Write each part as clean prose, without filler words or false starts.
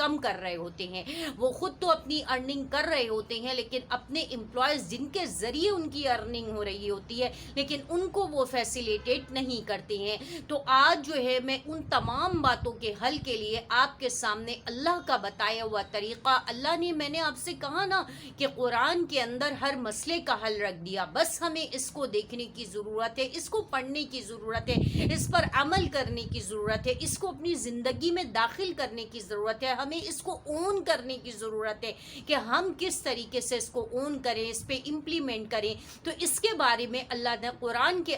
کم کر رہے ہوتے ہیں. وہ خود تو اپنی ارننگ کر رہے ہوتے ہیں لیکن اپنے امپلائز جن کے ذریعے ان کی ارننگ ہو رہی ہوتی ہے لیکن ان کو وہ فیسیلیٹیٹ نہیں کرتے ہیں. تو آج جو ہے میں ان تمام باتوں کے حل کے لیے آپ کے سامنے اللہ کا بتایا ہوا طریقہ, اللہ نے, میں نے آپ سے کہا نا کہ قرآن کے اندر ہر مسئلے کا حل رکھ دیا, بس ہمیں اس کو دیکھنے کی ضرورت ہے, اس کو پڑھنے کی ضرورت ہے, اس پر عمل کرنے کی ضرورت ہے, اس کو اپنی زندگی میں داخل کرنے کی ضرورت ہے, ہمیں اس کو اون کرنے کی ضرورت ہے کہ ہم کس طریقے سے اس کو اون کریں, اس پہ امپلیمنٹ کریں. تو اس کے بارے میں اللہ نے قرآن کے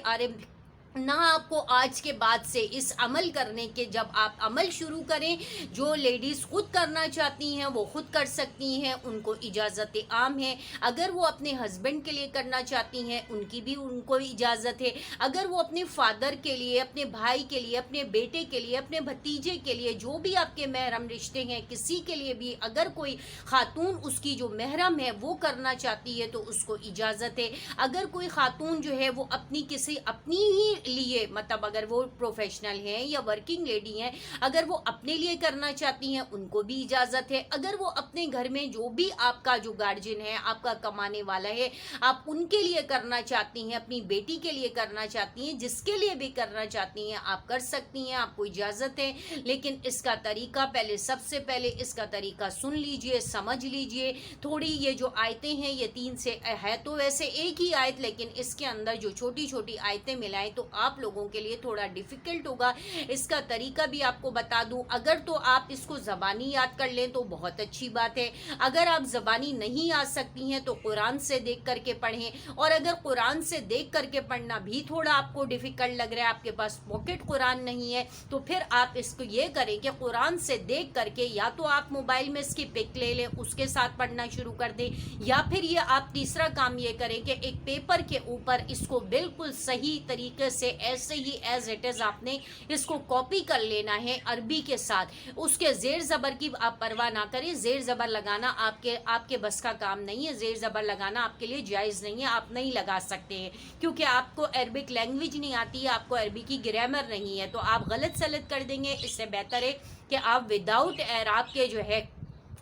نہ آپ کو آج کے بعد سے اس عمل کرنے کے, جب آپ عمل شروع کریں, جو لیڈیز خود کرنا چاہتی ہیں وہ خود کر سکتی ہیں, ان کو اجازت عام ہے. اگر وہ اپنے ہسبینڈ کے لیے کرنا چاہتی ہیں ان کی بھی ان کو اجازت ہے. اگر وہ اپنے فادر کے لیے, اپنے بھائی کے لیے, اپنے بیٹے کے لیے, اپنے بھتیجے کے لیے, جو بھی آپ کے محرم رشتے ہیں کسی کے لیے بھی اگر کوئی خاتون اس کی جو محرم ہے وہ کرنا چاہتی ہے تو اس کو اجازت ہے. اگر کوئی خاتون جو ہے وہ اپنی کسی اپنی ہی لیے, مطلب اگر وہ پروفیشنل ہیں یا ورکنگ لیڈی ہیں, اگر وہ اپنے لیے کرنا چاہتی ہیں ان کو بھی اجازت ہے. اگر وہ اپنے گھر میں جو بھی آپ کا جو گارجین ہے, آپ کا کمانے والا ہے, آپ ان کے لیے کرنا چاہتی ہیں, اپنی بیٹی کے لیے کرنا چاہتی ہیں, جس کے لیے بھی کرنا چاہتی ہیں آپ کر سکتی ہیں, آپ کو اجازت ہے. لیکن اس کا طریقہ پہلے, سب سے پہلے اس کا طریقہ سن لیجئے, سمجھ لیجئے. تھوڑی یہ جو آیتیں ہیں یہ 3 سے ہے تو ویسے ایک ہی آیت, لیکن اس کے اندر جو چھوٹی چھوٹی آیتیں ملائیں تو آپ لوگوں کے لیے تھوڑا ڈیفیکلٹ ہوگا. اس کا طریقہ بھی آپ کو بتا دوں, اگر تو آپ اس کو زبانی یاد کر لیں تو بہت اچھی بات ہے. اگر آپ زبانی نہیں یاد سکتی ہیں تو قرآن سے دیکھ کر کے پڑھیں, اور اگر قرآن سے دیکھ کر کے پڑھنا بھی تھوڑا آپ کو ڈیفیکلٹ لگ رہا ہے, آپ کے پاس پاکٹ قرآن نہیں ہے, تو پھر آپ اس کو یہ کریں کہ قرآن سے دیکھ کر کے یا تو آپ موبائل میں اس کی پک لے لیں, اس کے ساتھ پڑھنا شروع کر دیں, یا پھر یہ آپ تیسرا کام یہ کریں کہ ایک پیپر کے اوپر اس کو بالکل صحیح طریقے سے ایسے ہی ایز اٹ از آپ نے اس کو کاپی کر لینا ہے عربی کے ساتھ. اس کے زیر زبر کی آپ پرواہ نہ کریں, زیر زبر لگانا آپ کے بس کا کام نہیں ہے, زیر زبر لگانا آپ کے لیے جائز نہیں ہے, آپ نہیں لگا سکتے ہیں کیونکہ آپ کو عربک لینگویج نہیں آتی ہے, آپ کو عربی کی گرامر نہیں ہے, تو آپ غلط سلط کر دیں گے. اس سے بہتر ہے کہ آپ وداؤٹ اعراب کے جو ہے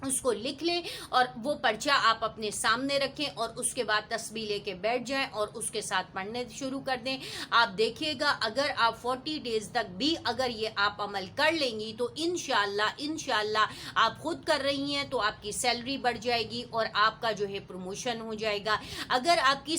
اس کو لکھ لیں اور وہ پرچہ آپ اپنے سامنے رکھیں اور اس کے بعد تسبیح لے کے بیٹھ جائیں اور اس کے ساتھ پڑھنے شروع کر دیں. آپ دیکھیے گا اگر آپ 40 ڈیز تک بھی اگر یہ آپ عمل کر لیں گی تو انشاءاللہ آپ خود کر رہی ہیں تو آپ کی سیلری بڑھ جائے گی اور آپ کا جو ہے پروموشن ہو جائے گا. اگر آپ کی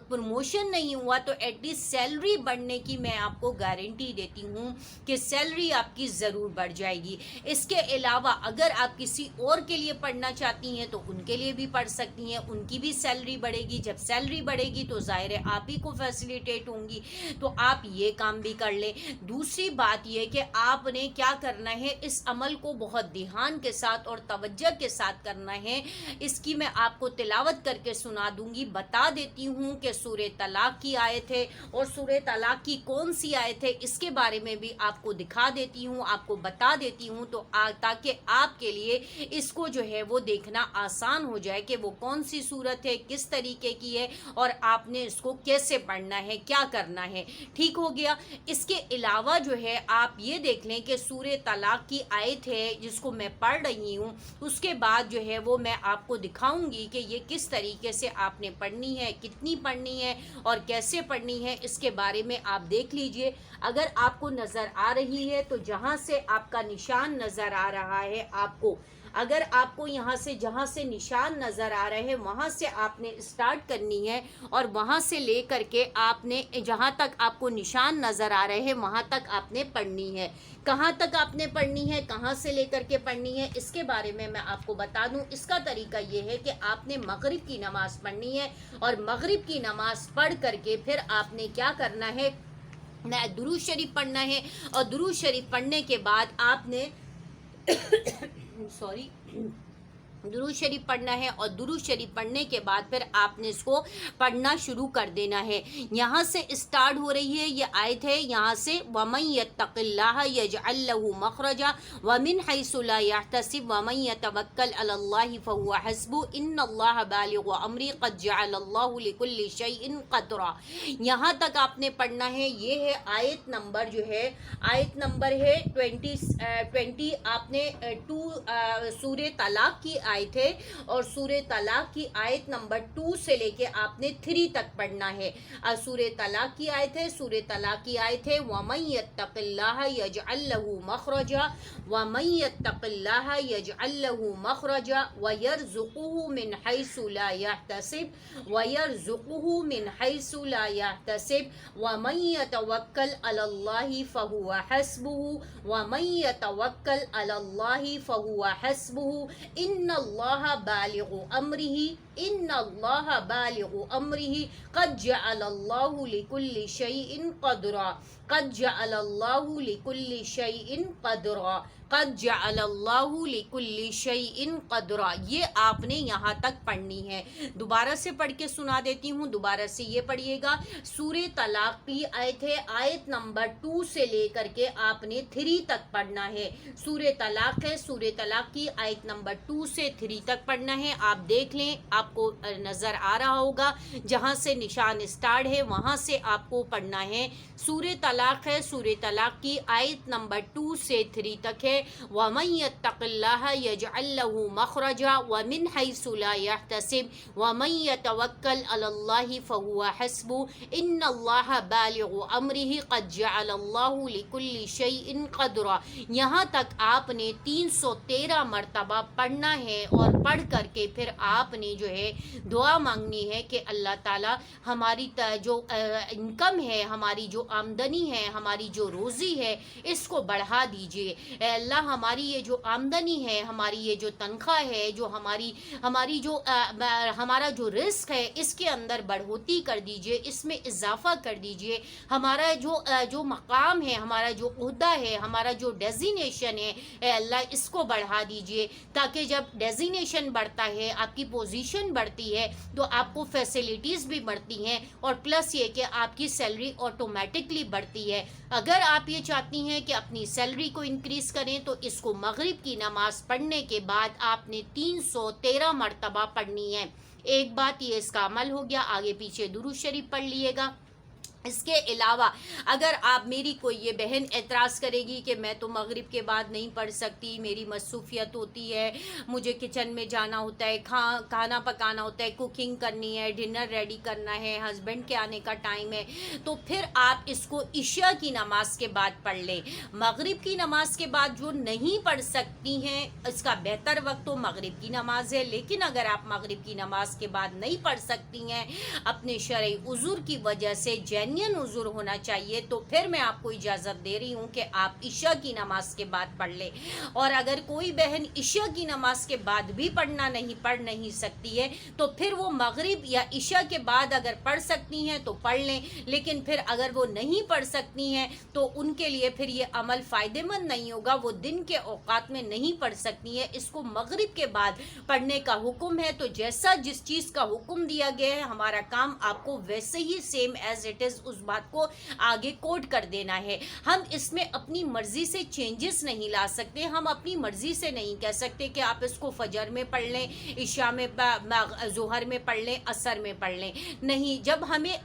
پروموشن نہیں ہوا تو ایٹ لیسٹ سیلری بڑھنے کی میں آپ کو گارنٹی دیتی ہوں کہ سیلری آپ کی ضرور بڑھ جائے گی. اس کے علاوہ اگر آپ کسی اور کے لیے پڑھنا چاہتی ہیں تو ان کے لیے بھی پڑھ سکتی ہیں, ان کی بھی سیلری بڑھے گی. جب سیلری بڑھے گی تو ظاہر ہے آپ ہی کو فیسیلیٹیٹ ہوں گی, تو آپ یہ کام بھی کر لیں. دوسری بات یہ کہ آپ نے کیا کرنا ہے, اس عمل کو بہت دھیان کے ساتھ اور توجہ کے ساتھ کرنا ہے. اس کی میں آپ کو تلاوت کر کے سنا دوں گی. بتا دیتی ہوں کہ سورہ طلاق کی آیت ہے اور سورہ طلاق کی کون سی آیت ہے اس کے بارے میں بھی آپ کو دکھا دیتی ہوں, آپ کو بتا دیتی ہوں, تو تاکہ آپ کے لیے اس کو جو ہے وہ دیکھنا آسان ہو جائے کہ وہ کون سی صورت ہے, کس طریقے کی ہے اور آپ نے اس کو کیسے پڑھنا ہے, کیا کرنا ہے. ٹھیک ہو گیا. اس کے علاوہ جو ہے آپ یہ دیکھ لیں کہ سورہ طلاق کی آیت ہے جس کو میں پڑھ رہی ہوں, اس کے بعد جو ہے وہ میں آپ کو دکھاؤں گی کہ یہ کس طریقے سے آپ نے پڑھنی ہے, کتنی پڑھنی ہے اور کیسے پڑھنی ہے. اس کے بارے میں آپ دیکھ لیجئے. اگر آپ کو نظر آ رہی ہے تو جہاں سے آپ کا نشان نظر آ رہا ہے, آپ کو اگر آپ کو یہاں سے جہاں سے نشان نظر آ رہے ہیں وہاں سے آپ نے اسٹارٹ کرنی ہے اور وہاں سے لے کر کے آپ نے جہاں تک آپ کو نشان نظر آ رہے ہیں وہاں تک آپ نے پڑھنی ہے. کہاں تک آپ نے پڑھنی ہے, کہاں سے لے کر کے پڑھنی ہے, اس کے بارے میں آپ کو بتا دوں. اس کا طریقہ یہ ہے کہ آپ نے مغرب کی نماز پڑھنی ہے اور مغرب کی نماز پڑھ کر کے پھر آپ نے کیا کرنا ہے, درود شریف پڑھنا ہے اور درود شریف پڑھنے کے بعد آپ نے درود شریف پڑھنا ہے اور درود شریف پڑھنے کے بعد پھر آپ نے اس کو پڑھنا شروع کر دینا ہے۔ یہاں سے اسٹارٹ ہو رہی ہے یہ آیت ہے، یہاں سے وَمَن يَتَّقِ اللَّهَ يَجْعَل لَّهُ مَخْرَجًا وَمِنْ حَيْثُ لَا يَحْتَسِبْ وَمَن يَتَوَكَّلْ عَلَى اللَّهِ فَهُوَ حَسْبُهُ إِنَّ اللَّهَ بَالِغُ أَمْرِهِ قَدْ جَعَلَ اللَّهُ لِكُلِّ شَيْءٍ قَدْرًا۔ یہاں تک آپ نے پڑھنا ہے، یہ ہے آیت نمبر جو ہے، آیت نمبر ہے 20 آپ نے سورہ طلاق کی آیت ہے، اور سورہ طلاق کی آیت نمبر 2 سے لے کے آپ نے 3 تک پڑھنا ہے۔ سورہ طلاق کی آیت ہے، سورہ طلاق کی آیت ہے وَمَن يَتَّقِ اللَّهَ يَجْعَل لَّهُ مَخْرَجًا وَمَن يَتَّقِ اللَّهَ يَجْعَل لَّهُ مَخْرَجًا وَيَرْزُقْهُ مِنْ حَيْثُ لَا يَحْتَسِبْ وَيَرْزُقْهُ مِنْ حَيْثُ لَا يَحْتَسِبْ وَمَن يَتَوَكَّلْ عَلَى اللَّهِ فَهُوَ حَسْبُهُ وَمَن يَتَوَكَّلْ عَلَى اللَّهِ فَهُوَ حَسْبُهُ إِنَّ اللَّهَ بالغ امرہ ان اللہ بالغ امرہ قد جعل اللہ لکل شیء قدرا قد جعل اللہ لکل شیء قدرا قد جعل اللہ لکل شیء قدرا۔ یہ آپ نے یہاں تک پڑھنی ہے۔ دوبارہ سے پڑھ کے سنا دیتی ہوں، دوبارہ سے یہ پڑھیے گا۔ سورہ طلاق کی آیت ہے، آیت نمبر 2 سے لے کر کے آپ نے 3 تک پڑھنا ہے۔ سورہ طلاق ہے، سورہ طلاق کی آیت نمبر 2 سے 3 تک پڑھنا ہے۔ آپ دیکھ لیں، آپ کو نظر آ رہا ہوگا جہاں سے نشان اسٹارٹ ہے وہاں سے آپ کو پڑھنا ہے۔ سورہ طلاق ہے، سورہ طلاق کی آیت نمبر 2 سے 3 تک ہے۔ وَمَن يَتَّقِ اللَّهَ يَجْعَل لَّهُ مَخْرَجًا وَمِنْ حَيْثُ لَا يَحْتَسِبْ وَمَن يَتَوَكَّلْ عَلَى اللَّهِ فَهُوَ حَسْبُهُ إِنَّ اللَّهَ بَالِغُ أَمْرِهِ قَدْ جَعَلَ اللَّهُ لِكُلِّ شَيْءٍ قَدْرًا۔ یہاں تک آپ نے 313 مرتبہ پڑھنا ہے، اور پڑھ کر کے پھر آپ نے جو ہے دعا مانگنی ہے کہ اللہ تعالی ہماری جو انکم ہے، ہماری جو آمدنی ہے، ہماری جو روزی ہے، اس کو بڑھا دیجئے۔ اے اللہ، ہماری یہ جو آمدنی ہے، ہماری یہ جو تنخواہ ہے، جو ہماری جو ہمارا جو رزق ہے، اس کے اندر بڑھوتی کر دیجئے، اس میں اضافہ کر دیجئے۔ ہمارا جو مقام ہے، ہمارا جو عہدہ ہے، ہمارا جو ڈیزینیشن ہے، اے اللہ اس کو بڑھا دیجئے، تاکہ جب ڈیزینیشن بڑھتا ہے، آپ کی پوزیشن بڑھتی ہے، تو آپ کو فیسلٹیز بھی بڑھتی ہیں، اور پلس یہ کہ آپ کی سیلری آٹومیٹکلی بڑھتی ہے۔ اگر آپ یہ چاہتی ہیں کہ اپنی سیلری کو انکریز کریں، تو اس کو مغرب کی نماز پڑھنے کے بعد آپ نے 313 مرتبہ پڑھنی ہے۔ ایک بات یہ اس کا عمل ہو گیا، آگے پیچھے درود شریف پڑھ لیے گا۔ اس کے علاوہ اگر آپ میری کوئی یہ بہن اعتراض کرے گی کہ میں تو مغرب کے بعد نہیں پڑھ سکتی، میری مصروفیت ہوتی ہے، مجھے کچن میں جانا ہوتا ہے، کھانا پکانا ہوتا ہے، کوکنگ کرنی ہے، ڈنر ریڈی کرنا ہے، ہسبینڈ کے آنے کا ٹائم ہے، تو پھر آپ اس کو عشاء کی نماز کے بعد پڑھ لیں۔ مغرب کی نماز کے بعد جو نہیں پڑھ سکتی ہیں، اس کا بہتر وقت تو مغرب کی نماز ہے، لیکن اگر آپ مغرب کی نماز کے بعد نہیں پڑھ سکتی ہیں، اپنے شرعی عذر کی وجہ سے عذر ہونا چاہیے، تو پھر میں آپ کو اجازت دے رہی ہوں کہ آپ عشاء کی نماز کے بعد پڑھ لیں۔ اور اگر کوئی بہن عشاء کی نماز کے بعد بھی پڑھ نہیں سکتی ہے، تو پھر وہ مغرب یا عشاء کے بعد اگر پڑھ سکتی ہیں تو پڑھ لیں، لیکن پھر اگر وہ نہیں پڑھ سکتی ہیں تو ان کے لیے پھر یہ عمل فائدہ مند نہیں ہوگا، وہ دن کے اوقات میں نہیں پڑھ سکتی ہیں، اس کو مغرب کے بعد پڑھنے کا حکم ہے۔ تو جیسا جس چیز کا حکم دیا گیا ہے، ہمارا کام آپ کو ویسے ہی سیم ایز اٹ از اس بات کو آگے کوٹ کر دینا ہے۔ ہم اس میں اپنی مرضی سے چینجز نہیں لا سکتے، ہم اپنی مرضی سے نہیں کہہ سکتے کہ آپ اس کو فجر میں پڑھ لیں، عشاء میں ظہر میں پڑھ لیں، عصر میں پڑھ لیں، نہیں۔ جب ہمیں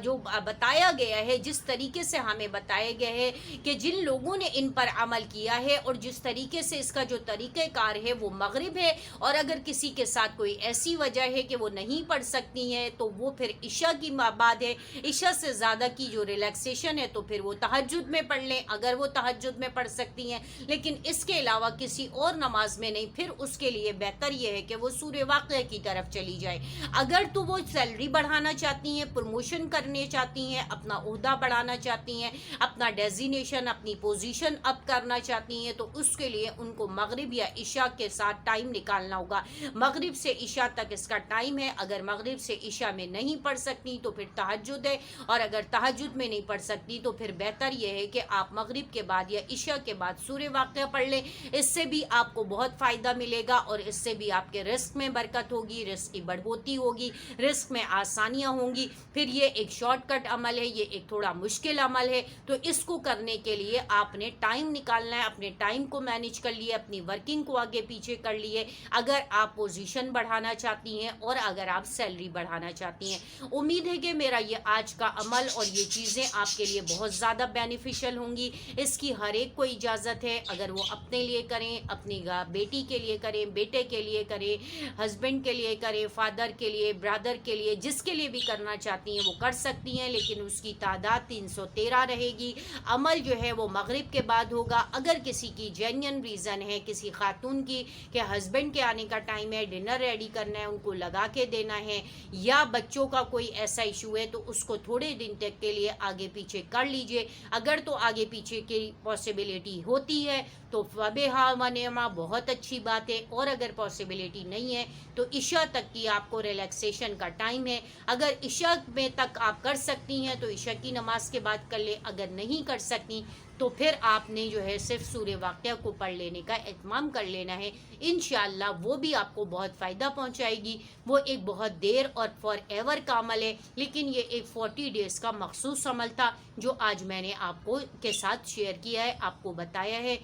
جو بتایا گیا ہے، جس طریقے سے ہمیں بتایا گیا ہے کہ جن لوگوں نے ان پر عمل کیا ہے اور جس طریقے سے اس کا جو طریقہ کار ہے وہ مغرب ہے، اور اگر کسی کے ساتھ کوئی ایسی وجہ ہے کہ وہ نہیں پڑھ سکتی ہیں تو وہ پھر عشاء کی بعد ہے۔ عشاء سے زیادہ کی جو ریلیکسیشن ہے تو پھر وہ تہجد میں پڑھ لیں، اگر وہ تہجد میں پڑھ سکتی ہیں، لیکن اس کے علاوہ کسی اور نماز میں نہیں۔ پھر اس کے لیے بہتر یہ ہے کہ وہ سورہ واقعہ کی طرف چلی جائے۔ اگر تو وہ سیلری بڑھانا چاہتی ہیں، پروموشن کرنے چاہتی ہیں، اپنا عہدہ بڑھانا چاہتی ہیں، اپنا ڈیزینیشن، اپنی پوزیشن اپ کرنا چاہتی ہیں، تو اس کے لیے ان کو مغرب یا عشاء کے ساتھ ٹائم نکالنا ہوگا۔ مغرب سے عشاء تک اس کا ٹائم ہے، اگر مغرب سے عشاء میں نہیں پڑھ سکتی تو پھر تہجد ہے، اور اور اگر تہجد میں نہیں پڑھ سکتی تو پھر بہتر یہ ہے کہ آپ مغرب کے بعد یا عشاء کے بعد سورہ واقعہ پڑھ لیں. اس سے بھی آپ کو بہت فائدہ ملے گا اور اس سے بھی آپ کے رزق میں برکت ہوگی, رزق کی بڑھوتی ہوگی, رزق میں آسانیاں ہوں گی. پھر یہ ایک شارٹ کٹ عمل ہے, یہ ایک تھوڑا مشکل عمل ہے, تو اس کو کرنے کے لیے آپ نے ٹائم نکالنا ہے, اپنے ٹائم کو مینیج کر لیے, اپنی ورکنگ کو آگے پیچھے کر لیے اگر آپ پوزیشن بڑھانا چاہتی ہیں اور اگر آپ سیلری بڑھانا چاہتی ہیں. امید ہے کہ میرا یہ آج کا عمل اور یہ چیزیں آپ کے لیے بہت زیادہ بینیفیشل ہوں گی. اس کی ہر ایک کو اجازت ہے, اگر وہ اپنے لیے کریں, اپنی بیٹی کے لیے کریں, بیٹے کے لیے کریں, ہسبینڈ کے لیے کریں, فادر کے لیے, برادر کے لیے, جس کے لیے بھی کرنا چاہتی ہیں وہ کر سکتی ہیں, لیکن اس کی تعداد 313 رہے گی. عمل جو ہے وہ مغرب کے بعد ہوگا. اگر کسی کی جینین ریزن ہے, کسی خاتون کی کہ ہسبینڈ کے آنے کا ٹائم ہے, ڈنر ریڈی کرنا ہے, ان کو لگا کے دینا ہے, یا بچوں کا کوئی ایسا ایشو ہے تو اس کو تھوڑے دن تک کے لیے آگے پیچھے کر لیجئے. اگر تو آگے پیچھے کی پاسبلٹی ہوتی ہے تو فبہا و نعمہ, بہت اچھی بات ہے, اور اگر پاسبلٹی نہیں ہے تو عشاء تک کی آپ کو ریلیکسیشن کا ٹائم ہے. اگر عشاء میں تک آپ کر سکتی ہیں تو عشاء کی نماز کے بعد کر لیں, اگر نہیں کر سکتی تو پھر آپ نے جو ہے صرف سورہ واقعہ کو پڑھ لینے کا اہتمام کر لینا ہے. انشاءاللہ وہ بھی آپ کو بہت فائدہ پہنچائے گی. وہ ایک بہت دیر اور فار ایور کا عمل ہے, لیکن یہ ایک 40 ڈیز کا مخصوص عمل تھا جو آج میں نے آپ کو کے ساتھ شیئر کیا ہے, آپ کو بتایا ہے.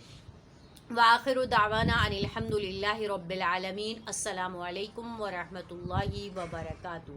وآخر دعوانا ان الحمدللہ رب العالمین. السلام علیکم ورحمۃ اللہ وبرکاتہ.